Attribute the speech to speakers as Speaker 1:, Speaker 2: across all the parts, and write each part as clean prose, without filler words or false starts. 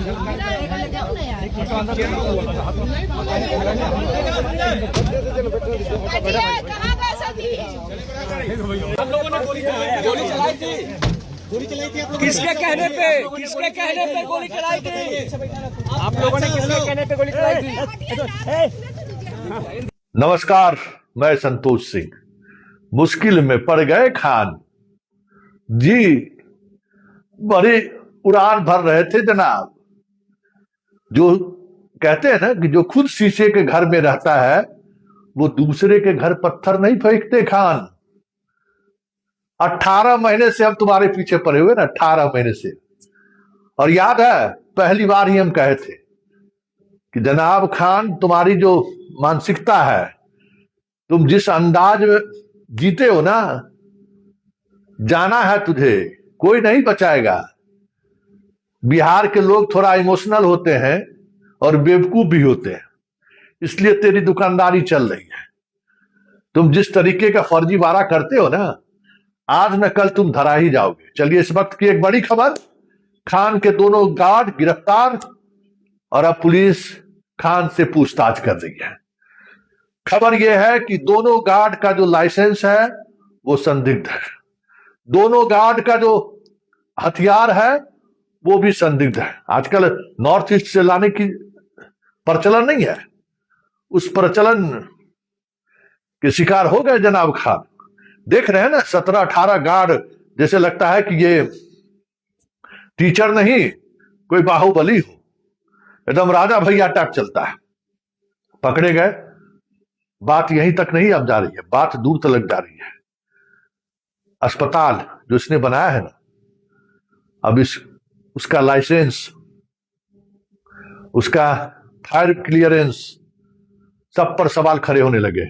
Speaker 1: हम लोगों ने गोली चलाई थी। किसके कहने पे गोली चलाई थी? आप लोगों ने किसके कहने पे गोली चलाई थी?
Speaker 2: नमस्कार, मैं संतोष सिंह। मुश्किल में पड़ गए खान जी, बड़ी उड़ान भर रहे थे जनाब। जो कहते हैं ना कि जो खुद शीशे के घर में रहता है वो दूसरे के घर पत्थर नहीं फेंकते खान। 18 महीने से हम तुम्हारे पीछे पड़े हुए ना, 18 महीने से। और याद है पहली बार ही हम कहे थे कि जनाब खान, तुम्हारी जो मानसिकता है, तुम जिस अंदाज में जीते हो ना, जाना है तुझे, कोई नहीं बचाएगा। बिहार के लोग थोड़ा इमोशनल होते हैं और बेवकूफ भी होते हैं, इसलिए तेरी दुकानदारी चल रही है। तुम जिस तरीके का फर्जीवाड़ा करते हो ना, आज न कल तुम धरा ही जाओगे। चलिए इस वक्त की एक बड़ी खबर, खान के दोनों गार्ड गिरफ्तार और अब पुलिस खान से पूछताछ कर रही है। खबर यह है कि दोनों गार्ड का जो लाइसेंस है वो संदिग्ध है, दोनों गार्ड का जो हथियार है वो भी संदिग्ध है। आजकल नॉर्थ ईस्ट से लाने की प्रचलन नहीं है, उस प्रचलन के शिकार हो गए जनाब खान। देख रहे हैं ना 17-18 गार्ड, जैसे लगता है कि ये टीचर नहीं कोई बाहुबली हो, एकदम राजा भैया टाइप चलता है। पकड़े गए। बात यहीं तक नहीं अब जा रही है, बात दूर तक जा रही है। अस्पताल जो इसने बनाया है ना, अब उसका लाइसेंस, उसका फायर क्लियरेंस, सब पर सवाल खड़े होने लगे।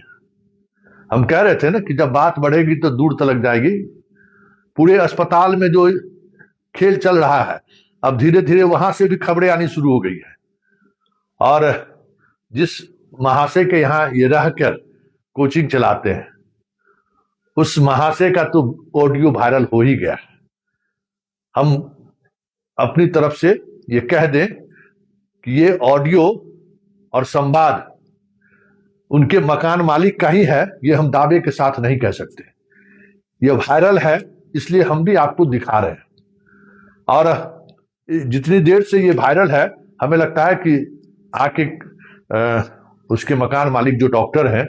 Speaker 2: हम कह रहे थे ना कि जब बात बढ़ेगी तो दूर तक जाएगी। पूरे अस्पताल में जो खेल चल रहा है, अब धीरे धीरे वहां से भी खबरें आनी शुरू हो गई है। और जिस महाशय के यहाँ ये रहकर कोचिंग चलाते हैं, उस महाशय का तो ऑडियो वायरल हो ही गया। हम अपनी तरफ से ये कह दें कि ये ऑडियो और संवाद उनके मकान मालिक का ही है, ये हम दावे के साथ नहीं कह सकते। ये वायरल है, इसलिए हम भी आपको दिखा रहे हैं। और जितनी देर से ये वायरल है, हमें लगता है कि आके उसके मकान मालिक जो डॉक्टर हैं,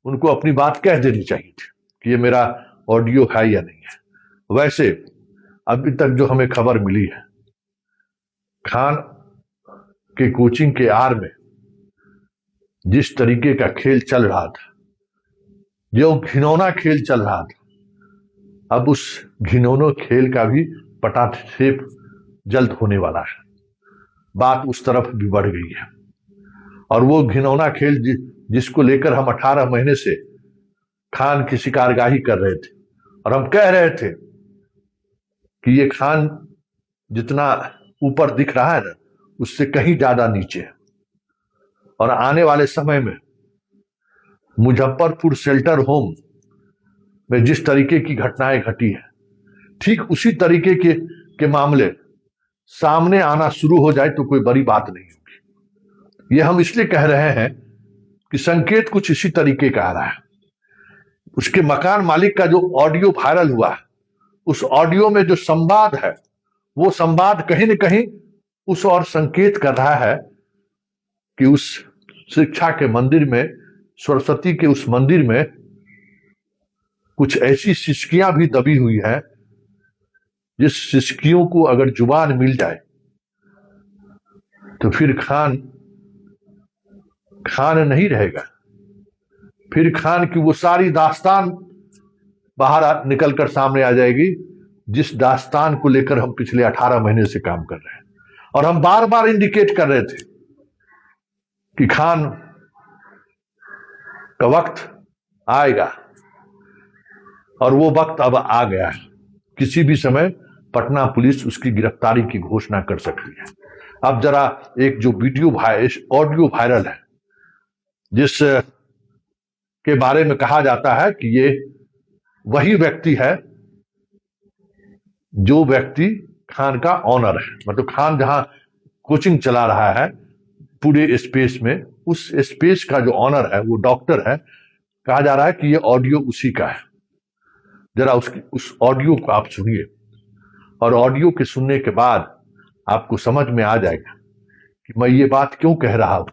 Speaker 2: उनको अपनी बात कह देनी चाहिए थी कि ये मेरा ऑडियो है या नहीं है। वैसे अभी तक जो हमें खबर मिली है, खान के कोचिंग के आड़ में जिस तरीके का खेल चल रहा था, जो घिनौना खेल चल रहा था, अब उस घिनौने खेल का भी पटाक्षेप जल्द होने वाला है। बात उस तरफ भी बढ़ गई है। और वो घिनौना खेल जिसको लेकर हम 18 महीने से खान की शिकारगाही कर रहे थे, और हम कह रहे थे कि ये खान जितना ऊपर दिख रहा है ना, उससे कहीं ज्यादा नीचे है। और आने वाले समय में मुजफ्फरपुर शेल्टर होम में जिस तरीके की घटनाएं घटी है, ठीक उसी तरीके के मामले सामने आना शुरू हो जाए तो कोई बड़ी बात नहीं होगी। ये हम इसलिए कह रहे हैं कि संकेत कुछ इसी तरीके का आ रहा है। उसके मकान मालिक का जो ऑडियो वायरल हुआ, उस ऑडियो में जो संवाद है, वो संवाद कहीं न कहीं उस और संकेत कर रहा है कि उस शिक्षा के मंदिर में, सरस्वती के उस मंदिर में कुछ ऐसी शिष्कियां भी दबी हुई हैं, जिस शिष्कियों को अगर जुबान मिल जाए तो फिर खान नहीं रहेगा। फिर खान की वो सारी दास्तान बाहर निकलकर सामने आ जाएगी, जिस दास्तान को लेकर हम पिछले 18 महीने से काम कर रहे हैं। और हम बार बार इंडिकेट कर रहे थे कि खान का वक्त आएगा, और वो वक्त अब आ गया है। किसी भी समय पटना पुलिस उसकी गिरफ्तारी की घोषणा कर सकती है। अब जरा एक जो ऑडियो वायरल है, जिस के बारे में कहा जाता है कि ये वही व्यक्ति है जो व्यक्ति खान का ऑनर है, मतलब खान जहां कोचिंग चला रहा है पूरे स्पेस में, उस स्पेस का जो ऑनर है वो डॉक्टर है। कहा जा रहा है कि ये ऑडियो उसी का है। जरा उस ऑडियो को आप सुनिए, और ऑडियो के सुनने के बाद आपको समझ में आ जाएगा कि मैं ये बात क्यों कह रहा हूं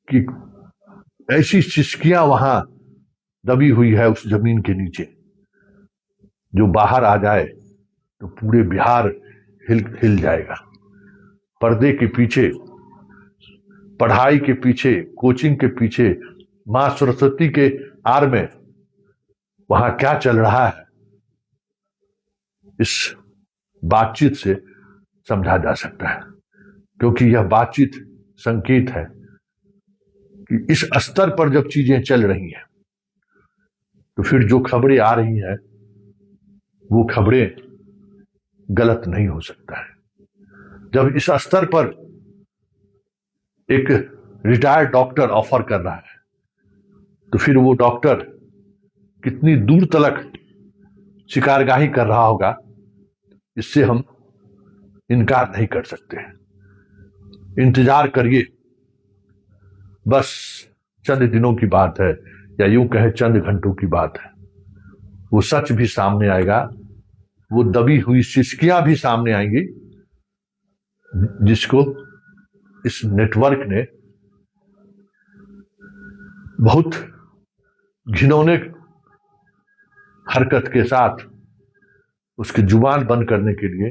Speaker 2: कि ऐसी सिसकियां वहां दबी हुई है उस जमीन के नीचे, जो बाहर आ जाए तो पूरे बिहार हिल जाएगा। पर्दे के पीछे, पढ़ाई के पीछे, कोचिंग के पीछे, मां सरस्वती के आड़ में वहां क्या चल रहा है, इस बातचीत से समझा जा सकता है। क्योंकि यह बातचीत संकेत है कि इस स्तर पर जब चीजें चल रही हैं तो फिर जो खबरें आ रही हैं वो खबरें गलत नहीं हो सकता है। जब इस स्तर पर एक रिटायर्ड डॉक्टर ऑफर कर रहा है तो फिर वो डॉक्टर कितनी दूर तलक शिकारगाही कर रहा होगा, इससे हम इनकार नहीं कर सकते। इंतजार करिए, बस चंद दिनों की बात है, या यूं कहें चंद घंटों की बात है। वो सच भी सामने आएगा, वो दबी हुई सिसकियां भी सामने आएंगी, जिसको इस नेटवर्क ने बहुत घिनौने हरकत के साथ उसकी जुबान बंद करने के लिए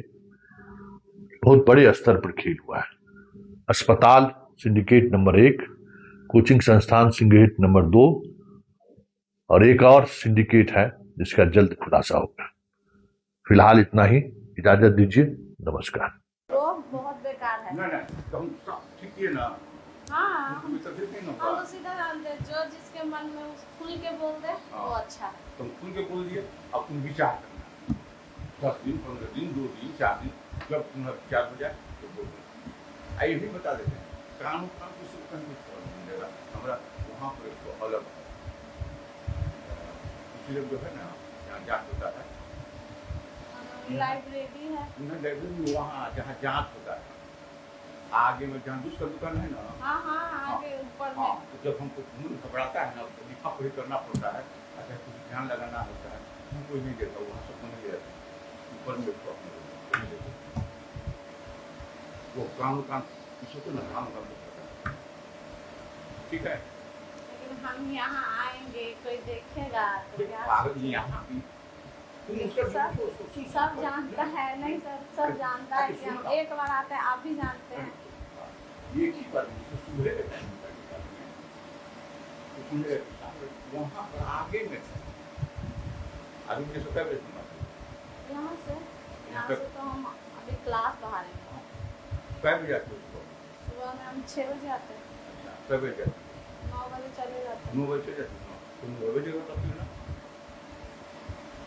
Speaker 2: बहुत बड़े स्तर पर खेल हुआ है। अस्पताल सिंडिकेट नंबर 1, कोचिंग संस्थान सिंडिकेट नंबर 2, और एक और सिंडिकेट है जिसका जल्द खुलासा होगा। फिलहाल इतना ही, इजाजत दीजिए, नमस्कार।
Speaker 3: तो बहुत बेकार है।
Speaker 4: ना तुम ठीक है ना।
Speaker 3: हाँ,
Speaker 4: तुम तो ठीक नहीं
Speaker 3: हम तो सीधा डालते, जो जिसके मन में खुल के बोल दे वो अच्छा है।
Speaker 4: तुम खुल के बोल दिए, अब तुम विचार करना 10 दिन 15 दिन 2 दिन 4 दिन, जब तुम्हारा विचार हो जाए तो बोल दो। ये भी बता देते हैं कानून का कुछ मिलेगा हमारा वहाँ पर तो अलग कुछ लोग जो है ना यहाँ जांच होता है,
Speaker 3: लाइब्रेरी है,
Speaker 4: लाइब्रेरी वहाँ जहाँ जांच होता है आगे में जहाँ दूसरा दुकान है ना,
Speaker 3: हाँ हाँ आगे ऊपर में।
Speaker 4: तो जब हमको घबराता है ना तो लिखा पढ़ी करना पड़ता है, अच्छा कुछ ध्यान लगाना होता है, हमको नहीं देता वहाँ सब नहीं रहता ऊपर में वो काम इसको तो ना काम ठीक है।
Speaker 3: लेकिन हम यहाँ आएंगे कोई देखेगा तो क्या
Speaker 4: पागल यहाँ भी
Speaker 3: सब जानता है, नहीं सर सब जानता है कि हम एक बार आते हैं, आप भी जानते हैं।
Speaker 4: ये की बात सुबह वहाँ पर आगे में आगे में सोता है
Speaker 3: यहाँ से तो हम अभी क्लास बाहर हैं।
Speaker 4: कब बजे आते हो?
Speaker 3: सुबह में हम 6 बजे आते हैं।
Speaker 4: कब बजे जाते?
Speaker 3: 9 बजे चले जाते हैं।
Speaker 4: 9 बजे चले जाते हो? तुम 9 बजे होता है ना?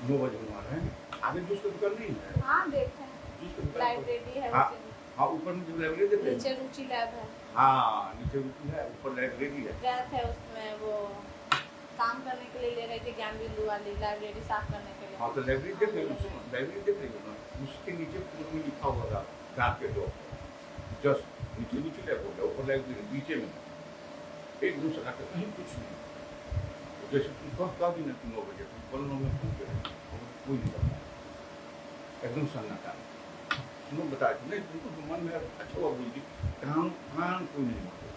Speaker 4: 9 बजे वहाँ है आगे जूस का दुकान नहीं है?
Speaker 3: हाँ देखे हैं, लाइब्रेरी है।
Speaker 4: हाँ ऊपर में जो लाइब्रेरी देते हैं
Speaker 3: नीचे रुचि लैब है।
Speaker 4: हाँ नीचे रुचि है, ऊपर लाइब्रेरी है।
Speaker 3: गए थे उसमें, वो काम करने के लिए ले रहे थे ज्ञान बिंदु वाली लाइब्रेरी साफ करने के लिए।
Speaker 4: हाँ तो लाइब्रेरी देख रहे हो, लाइब्रेरी देख रहे हो ना, उसके नीचे पूरा में लिखा हुआ था दांत के दो जस्ट नीचे नीचे लैब हो गया, ऊपर लाइब्रेरी बीचे में एक दूसरे का कहीं कुछ नहीं। जैसे तुम कह भी ना 9 बजे तुम कल 9 में फोन करें कोई नहीं करता, एकदम सन्नाटा। तुम बताए नहीं तुमको मन में अच्छा हुआ बोल दी काम कोई नहीं होता।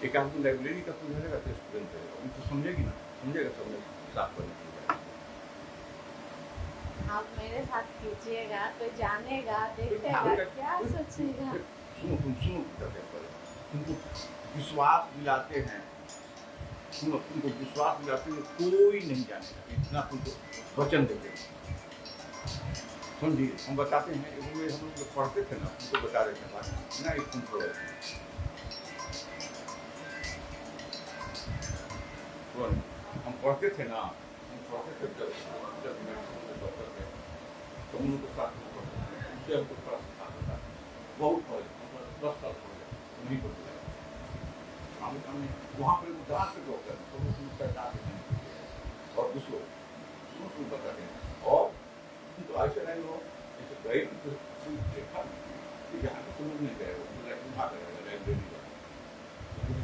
Speaker 4: एक आदमी लाइब्रेरी का कोई रहेगा तो स्टूडेंट रहेगा, उनको समझेगी ना, समझेगा समझ साफ करने के लिए।
Speaker 3: आप मेरे साथ कीजिएगा तो जानेगा, देखेगा, क्या सोचेगा।
Speaker 4: सुनो तुमको विश्वास दिलाते हैं, सुनो तुमको विश्वास दिलाते हैं, कोई नहीं जानेगा, इतना तुमको वचन देते हैं। समझिए हम बताते हैं, हम लोग पढ़ते थे ना, तुमको बता देते हैं बात ना, एक तुमको हम पढ़ते थे ना, हम पढ़ते थे जब डॉक्टर थे तो हम लोग साथ में पढ़ते थे, उससे हमको थोड़ा सा होता है बहुत पढ़े 10 साल पढ़े नहीं पढ़ते हमने वहाँ पर दांत के डॉक्टर तो दांत और दूसरों सुनो बताते हैं। और तो ऐसे नहीं हो जैसे गए तो देखा यहाँ तो तुम नहीं गए हो, लैट्रिन भाग रहेगा, लाइब्रेरी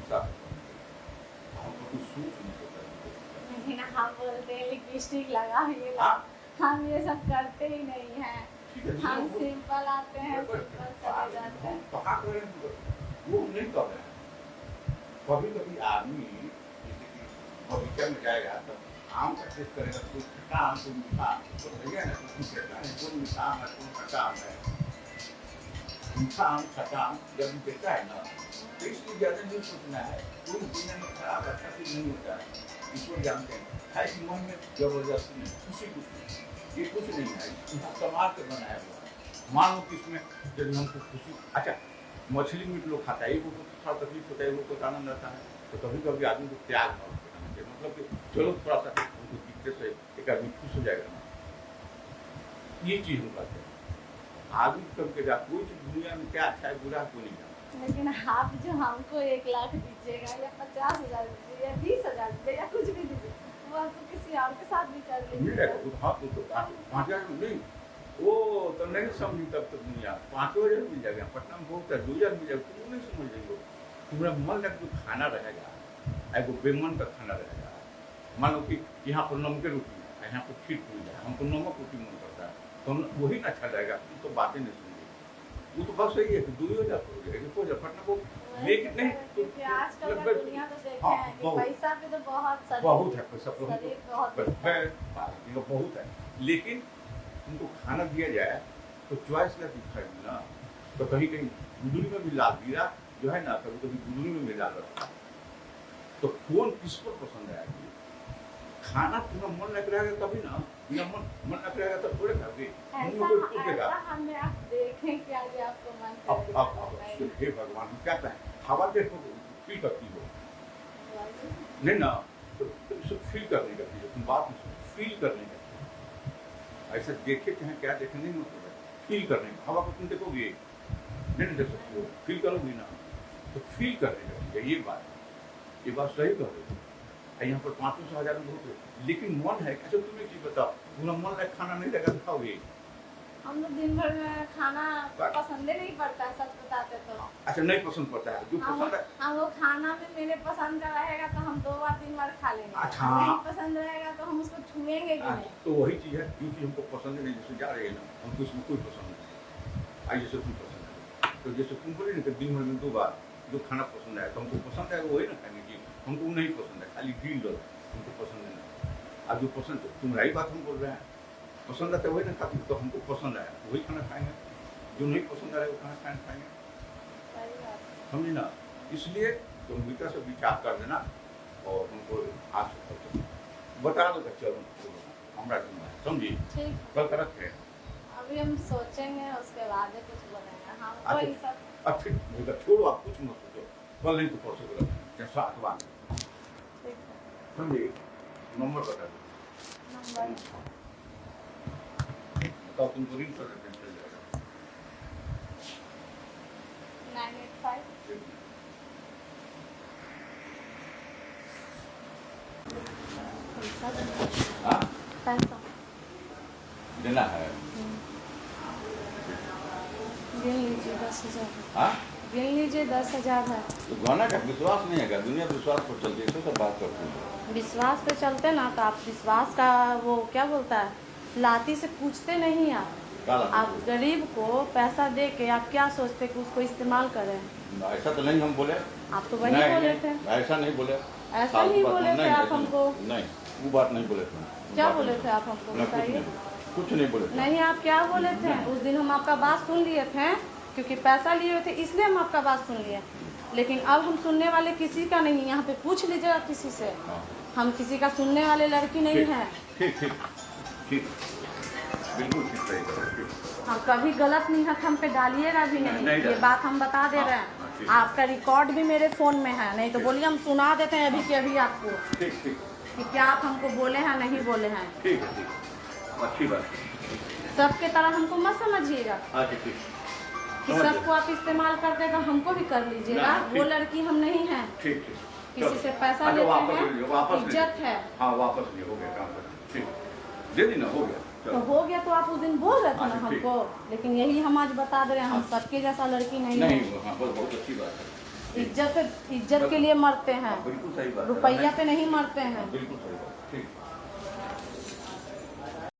Speaker 4: का हमको कुछ सूट नहीं होता।
Speaker 3: नहीं ना, हम बोलते हैं लिपस्टिक लगा ये
Speaker 4: हाँ।
Speaker 3: हम ये सब करते ही नहीं हैं।
Speaker 4: ठीक है,
Speaker 3: हम
Speaker 4: वो-
Speaker 3: सिंपल आते हैं, सिंपल चले जाते हैं।
Speaker 4: कहाँ कर रहे हैं वो नहीं कर रहे हैं। कभी कभी आदमी जैसे कि बगीचा में जाएगा तो आम का टेस्ट करेगा, कोई खट्टा आम कोई मीठा आम, तो भैया ना कुछ कहता है कौन मीठा आम है कौन खट्टा आम है। मीठा आम खट्टा आम जब देता है ना तो इसलिए ज्यादा नहीं सोचना है, कोई दुनिया में खराब अच्छा चीज नहीं होता है, ईश्वर जानते हैं। है कि मन में जबरदस्ती नहीं, खुशी कुछ ये कुछ नहीं है, इसका समाज से बनाया हुआ है। मान लो कि इसमें यदि हमको खुशी, अच्छा मछली मीट लोग खाता है, एक को थोड़ा तकलीफ होता है, एक को आनंद आता है, तो कभी कभी आदमी को त्याग भाव करना चाहिए, मतलब कि चलो थोड़ा सा उनको दिखते से एक आदमी खुश हो जाएगा ना, ये चीज हम करते हैं। आदमी कभी कभी कोई चीज दुनिया में क्या अच्छा है बुरा है कोई नहीं जानता।
Speaker 3: लेकिन आप जो हमको 1 लाख दीजिएगा या 50,000 दीजिए या 20,000 दीजिए या कुछ भी दीजिए, वो आपको किसी और के साथ भी कर लीजिएगा।
Speaker 4: हाँ तो 5,000 नहीं, वो तो नहीं समझी तब तक दुनिया 5,000 मिल जाएगा, पटना में बहुत है 2,000 मिल जाएगा, तुम नहीं समझ लेंगे। तुम्हारा मन लग जो खाना रहेगा, एगो बेमन का खाना रहेगा, मान लो कि यहाँ पर नमक रोटी है, यहाँ पर खीर पूरी है, हमको नमक रोटी मन करता है, तो हम वही ना अच्छा रहेगा, तुम तो बातें नहीं सुनेंगे। वो तो बस यही है कि 2,000 हो जाएगा, एक हो जाए पटना को, लेकिन नहीं
Speaker 3: क्योंकि आजकल का दुनिया तो देखे
Speaker 4: हाँ,
Speaker 3: हैं कि
Speaker 4: बहुत।
Speaker 3: पैसा पे तो बहुत
Speaker 4: बहुत है पैसा,
Speaker 3: शरीर बहुत
Speaker 4: बहुत है, लेकिन उनको खाना दिया जाए तो चॉइस का दिखाएगी ना, तो कहीं कहीं गुदड़ी में भी लाल जीरा जो है ना, कभी कभी गुदड़ी में भी लाल रखता है, तो कौन किस पर पसंद आएगी। खाना तुम्हारा मन लग रहेगा तभी ना, बिना मन लग रहेगा तब थोड़े खाओगे, मुंह में कोई पूछेगा।
Speaker 3: ऐसा हमने आप देखें क्या जी आपको मन
Speaker 4: अब हे भगवान हम क्या कहें, हवा देखो फील करती हो नहीं ना, तो सब फील करने का चीज, तुम बात नहीं फील करने का चीज, ऐसा देखे चाहे क्या देखे नहीं मतलब है, फील करने का। हवा को तुम देखोगे नहीं देख सकते हो, फील करोगे ना, तो फील करने का चीज है ये बात सही कह रहे हो। यहाँ पर 500,000 में बहुत है, लेकिन मन है। अच्छा तुम एक चीज बताओ, पूरा मन लायक खाना नहीं लगा खाओगे?
Speaker 3: हम लोग दिन भर में खाना पसंद ही नहीं पड़ता है, सच बताते तो।
Speaker 4: अच्छा नहीं पसंद पड़ता है, जो पसंद है
Speaker 3: हम लोग खाना में मेरे पसंद का रहेगा तो हम 2 बार 3 बार खा लेंगे।
Speaker 4: अच्छा।
Speaker 3: नहीं पसंद रहेगा तो हम उसको छुएंगे भी नहीं।
Speaker 4: तो वही चीज है, जो चीज हमको पसंद नहीं, जैसे जा रहे हैं ना हमको इसमें कोई पसंद नहीं आई, जैसे तुम पसंद है, तो जैसे तुम बोले ना दिन भर में 2 बार जो खाना पसंद है तो हमको पसंद है वही ना खाएंगे जी, हमको नहीं पसंद है, खाली ढील दो हमको पसंद नहीं। अब जो पसंद तुम्हारी बात हम बोल रहे हैं, पसंद आता है वही ना खाते, तो हमको पसंद आया वही खाना खाएंगे, जो नहीं पसंद आया वो खाना खाएंगे, समझे ना। इसलिए तुम गीता से विचार कर देना और हमको आज बता दो, चलो हमारा समझिए कल का रखे।
Speaker 3: अभी हम सोचेंगे उसके बाद ही कुछ बोलेंगे। हम वही सब
Speaker 4: अब फिर छोड़ो, आप कुछ मत सोचो, कल नहीं तो परसों को रखें 7 बार, समझिए। नंबर बता दो,
Speaker 3: नंबर
Speaker 4: बताओ, तुमको रिंग कर देते हैं चल जाएगा।
Speaker 3: 985
Speaker 4: हाँ
Speaker 3: पैसा
Speaker 4: देना है,
Speaker 3: गिन लीजिए 10,000।
Speaker 4: हाँ
Speaker 3: गिन लीजिए 10,000 है।
Speaker 4: तो गाना का विश्वास नहीं है क्या? दुनिया विश्वास पर चलती है, तो सब बात करते हैं।
Speaker 3: विश्वास पे चलते ना तो आप विश्वास का वो क्या बोलता है, लाठी से पूछते नहीं आप गरीब को पैसा दे के आप क्या सोचते कि उसको इस्तेमाल करें?
Speaker 4: ऐसा तो नहीं हम बोले,
Speaker 3: आप तो वही बोले थे।
Speaker 4: ऐसा नहीं बोले,
Speaker 3: ऐसा नहीं बोले थे आप हमको।
Speaker 4: नहीं वो बात नहीं बोले थे।
Speaker 3: क्या बोले थे आप हमको बताइए?
Speaker 4: कुछ नहीं बोले थे।
Speaker 3: नहीं आप क्या बोले थे उस दिन? हम आपका बात सुन लिए थे, क्योंकि पैसा लिए हुए थे इसलिए हम आपका बात सुन लिए, लेकिन अब हम सुनने वाले किसी का नहीं। यहाँ पे पूछ लीजिएगा किसी से, हम किसी का सुनने वाले लड़की नहीं है।
Speaker 4: ठीक ठीक ठीक, बिल्कुल ठीक सही।
Speaker 3: हम कभी गलत नियत हम पे डालिएगा भी नहीं, ये बात हम बता दे रहे हैं। आपका रिकॉर्ड भी मेरे फोन में है, नहीं तो बोलिए हम सुना देते हैं अभी के अभी आपको
Speaker 4: ठीक ठीक
Speaker 3: कि क्या आप हमको बोले हैं नहीं बोले हैं।
Speaker 4: ठीक है, ठीक अच्छी बात।
Speaker 3: सबके तरह हमको मत समझिएगा
Speaker 4: ठीक
Speaker 3: कि सबको आप इस्तेमाल करते तो हमको भी कर लीजिएगा। वो लड़की हम नहीं है,
Speaker 4: ठीक ठीक,
Speaker 3: किसी से पैसा लेते हैं, इज्जत है।
Speaker 4: हाँ वापस ले, हो गया काम, ठीक दे दी ना, हो गया।
Speaker 3: तो हो गया तो आप उस दिन बोल रहे थे ना
Speaker 4: अच्छा, ठीक।
Speaker 3: हमको, लेकिन यही हम आज बता दे रहे हैं, हम सबके जैसा लड़की नहीं
Speaker 4: नहीं
Speaker 3: है।
Speaker 4: हाँ बस बहुत अच्छी बात है।
Speaker 3: इज्जत के लिए मरते हैं,
Speaker 4: बिल्कुल सही बात है।
Speaker 3: रुपया पे नहीं मरते हैं।
Speaker 4: बिल्कुल सही बात, ठीक।